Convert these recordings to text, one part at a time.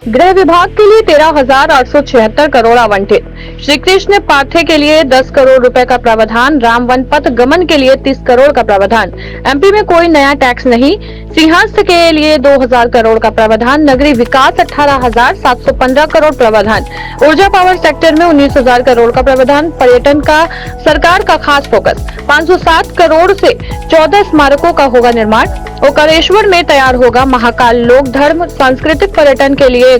गृह विभाग के लिए 13,876 करोड़ आवंटित। श्री कृष्ण पाठ्य के लिए 10 करोड़ रुपए का प्रावधान। राम वन पथ गमन के लिए 30 करोड़ का प्रावधान। एमपी में कोई नया टैक्स नहीं। सिंहस्थ के लिए 2,000 करोड़ का प्रावधान। नगरीय विकास 18,715 करोड़ प्रावधान। ऊर्जा पावर सेक्टर में 19,000 करोड़ का प्रावधान। पर्यटन का सरकार का खास फोकस। 507 करोड़ से 14 स्मारकों का होगा निर्माण। ओंकारेश्वर में तैयार होगा महाकाल लोक धर्म सांस्कृतिक पर्यटन के लिए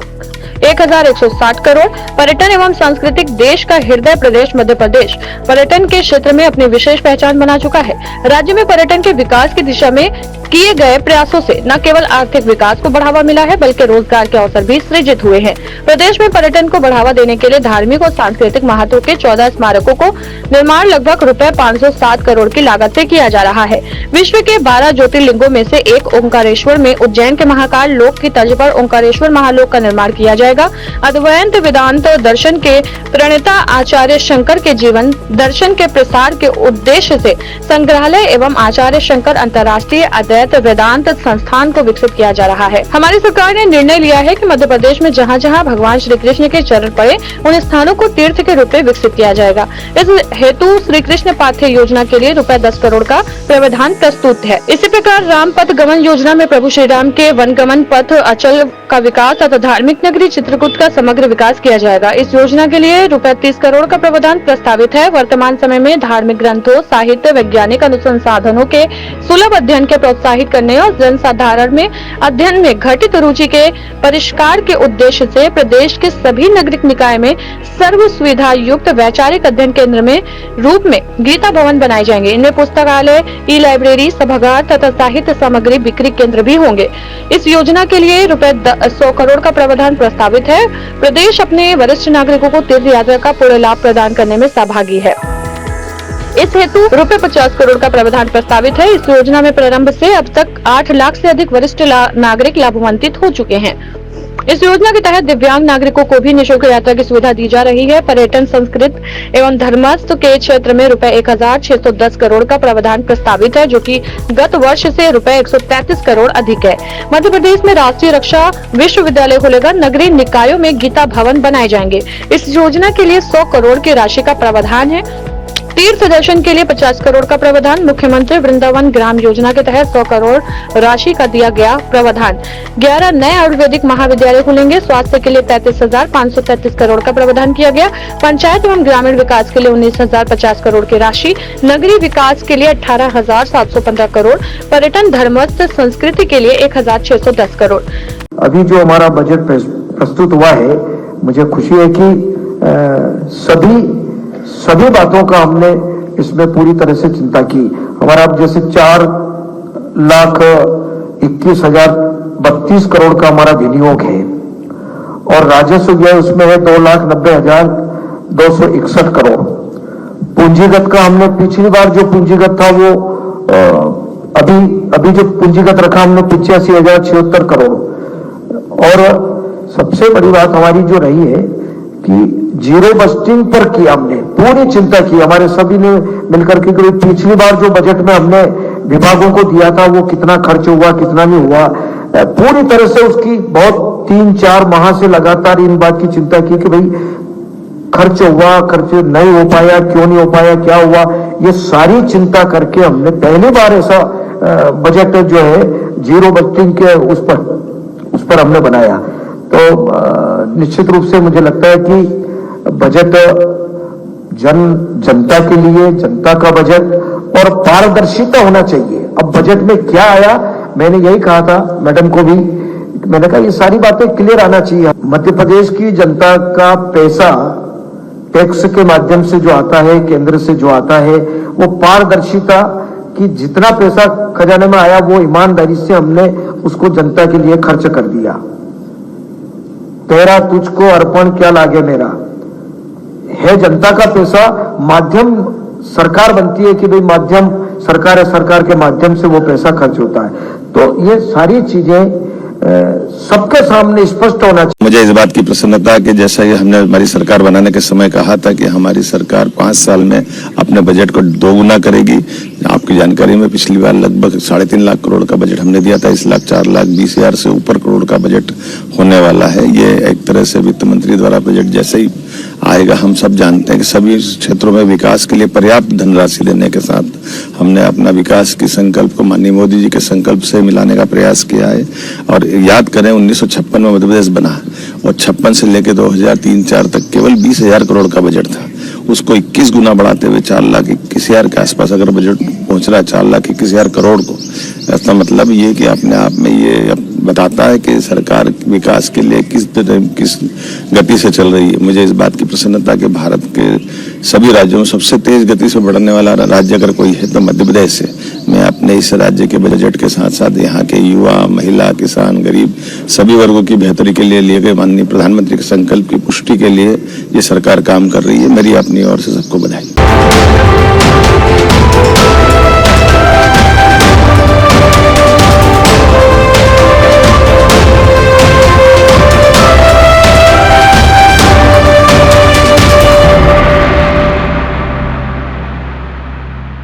1,160 करोड़। पर्यटन एवं सांस्कृतिक देश का हृदय प्रदेश मध्य प्रदेश पर्यटन के क्षेत्र में अपनी विशेष पहचान बना चुका है। राज्य में पर्यटन के विकास की दिशा में किए गए प्रयासों से न केवल आर्थिक विकास को बढ़ावा मिला है बल्कि रोजगार के अवसर भी सृजित हुए हैं। प्रदेश में पर्यटन को बढ़ावा देने के लिए धार्मिक और सांस्कृतिक महत्व के 14 स्मारकों को निर्माण लगभग रुपए 507 करोड़ की लागत से किया जा रहा है। विश्व के 12 ज्योतिर्लिंगों में से एक ओंकारेश्वर में उज्जैन के महाकाल लोक की तर्ज पर ओंकारेश्वर महालोक का निर्माण किया जाएगा। अद्वैत वेदांत दर्शन के प्रणेता आचार्य शंकर के जीवन दर्शन के प्रसार के उद्देश्य से संग्रहालय एवं आचार्य शंकर अंतर्राष्ट्रीय अद्वैत वेदांत संस्थान को विकसित किया जा रहा है। हमारी सरकार ने निर्णय लिया है कि मध्य प्रदेश में जहाँ जहाँ भगवान श्री कृष्ण के चरण पड़े उन स्थानों को तीर्थ के रूप में विकसित किया जाएगा। इस हेतु श्री कृष्ण पाठ्य योजना के लिए रुपए 10 करोड़ का प्रावधान प्रस्तुत है। इसी प्रकार राम पथ गमन योजना में प्रभु श्री राम के वनगमन पथ अचल का विकास तथा धार्मिक नगरी चित्रकूट का समग्र विकास किया जाएगा। इस योजना के लिए रुपए 30 करोड़ का प्रावधान प्रस्तावित है। वर्तमान समय में धार्मिक ग्रंथों, साहित्य, वैज्ञानिक अनुसंधानों के सुलभ अध्ययन के प्रोत्साहित करने और जनसाधारण में अध्ययन में घटित रुचि के परिष्कार के उद्देश्य से प्रदेश के सभी नगरीय निकाय में सर्व सुविधा युक्त वैचारिक अध्ययन केंद्र में रूप में गीता भवन बनाए जाएंगे। इनमें पुस्तकालय, ई लाइब्रेरी, सभागार तथा साहित्य सामग्री बिक्री केंद्र भी होंगे। इस योजना के लिए रुपए 100 करोड़ का प्रावधान प्रस्तावित है। प्रदेश अपने वरिष्ठ नागरिकों को तीर्थ यात्रा का पूर्ण लाभ प्रदान करने में सहभागी है। इस हेतु रुपए 50 करोड़ का प्रावधान प्रस्तावित है। इस योजना में प्रारंभ से अब तक 8 लाख से अधिक वरिष्ठ नागरिक लाभान्वित हो चुके हैं। इस योजना के तहत दिव्यांग नागरिकों को भी निःशुल्क यात्रा की सुविधा दी जा रही है। पर्यटन, संस्कृत एवं धर्मस्थ के क्षेत्र में रुपए 1,610 करोड़ का प्रावधान प्रस्तावित है, जो कि गत वर्ष से रुपए 133 करोड़ अधिक है। मध्य प्रदेश में राष्ट्रीय रक्षा विश्वविद्यालय खुलेगा। नगरीय निकायों में गीता भवन बनाए जाएंगे। इस योजना के लिए 100 करोड़ की राशि का प्रावधान है। तीर्थ दर्शन के लिए 50 करोड़ का प्रावधान। मुख्यमंत्री वृंदावन ग्राम योजना के तहत 100 करोड़ राशि का दिया गया प्रावधान। 11 नए आयुर्वेदिक महाविद्यालय खुलेंगे। स्वास्थ्य के लिए 33,533 करोड़ का प्रावधान किया गया। पंचायत एवं ग्रामीण विकास के लिए 19,050 करोड़ की राशि। नगरीय विकास के लिए 18,715 करोड़। पर्यटन, धर्मस्थ, संस्कृति के लिए 1,610 करोड़। अभी जो हमारा बजट प्रस्तुत हुआ है, मुझे खुशी है कि सभी बातों का हमने इसमें पूरी तरह से चिंता की। हमारा अब जैसे 4,21,032 करोड़ का हमारा विनियोग है और राजस्व जो है उसमें है 2,90,261 करोड़। पूंजीगत का हमने पिछली बार जो पूंजीगत था वो अभी जो पूंजीगत रखा हमने 85,076 करोड़। और सबसे बड़ी बात हमारी जो रही है कि जीरो बस्टिंग पर की हमने पूरी चिंता की। हमारे सभी ने मिलकर के पिछली बार जो बजट में हमने विभागों को दिया था वो कितना खर्च हुआ, कितना नहीं हुआ, पूरी तरह से उसकी बहुत 3-4 माह से लगातार इन बात की चिंता की कि भाई खर्च हुआ, खर्च नहीं हो पाया, क्यों नहीं हो पाया, क्या हुआ, ये सारी चिंता करके हमने पहली बार ऐसा बजट जो है जीरो बस्टिंग के उस पर हमने बनाया। तो निश्चित रूप से मुझे लगता है कि बजट जनता के लिए, जनता का बजट और पारदर्शिता होना चाहिए। अब बजट में क्या आया, मैंने यही कहा था मैडम को भी, मैंने कहा ये सारी बातें क्लियर आना चाहिए। मध्य प्रदेश की जनता का पैसा टैक्स के माध्यम से जो आता है, केंद्र से जो आता है, वो पारदर्शिता कि जितना पैसा खजाने में आया वो ईमानदारी से हमने उसको जनता के लिए खर्च कर दिया। तेरा तुझको अर्पण क्या लागे मेरा है। जनता का पैसा, माध्यम सरकार बनती है कि भाई माध्यम सरकार है, सरकार के माध्यम से वो पैसा खर्च होता है। तो ये सारी चीजें सबके सामने स्पष्ट होना चाहिए। मुझे इस बात की प्रसन्नता है कि जैसा कि हमने हमारी सरकार बनाने के समय कहा था कि हमारी सरकार 5 साल में अपने बजट को दोगुना करेगी। आपकी जानकारी में पिछली बार लगभग 3.5 लाख करोड़ का बजट हमने दिया था। इस लाख 4,20,000 से ऊपर करोड़ का बजट होने वाला है। ये एक तरह से वित्त मंत्री द्वारा बजट जैसे ही आएगा, हम सब जानते हैं कि सभी क्षेत्रों में विकास के लिए पर्याप्त धनराशि देने के साथ हमने अपना विकास के संकल्प को माननीय मोदी जी के संकल्प से मिलाने का प्रयास किया है। और याद करें 1956 में मध्य प्रदेश बना और 56 से लेकर 2003-4 तक केवल 20,000 करोड़ का बजट था। उसको 21 गुना बढ़ाते हुए 4,21,000 के आसपास अगर बजट पहुंच रहा है, 4,21,000 करोड़ को, इसका मतलब ये कि अपने आप में ये बताता है कि सरकार विकास के लिए किस गति से चल रही है। मुझे इस बात की प्रसन्नता कि भारत के सभी राज्यों में सबसे तेज गति से बढ़ने वाला राज्य अगर कोई है तो मध्य प्रदेश है। मैं अपने इस राज्य के बजट के साथ साथ यहाँ के युवा, महिला, किसान, गरीब सभी वर्गों की बेहतरी के लिए गए माननीय प्रधानमंत्री के संकल्प की पुष्टि के लिए ये सरकार काम कर रही है। मेरी अपनी ओर से सबको बधाई।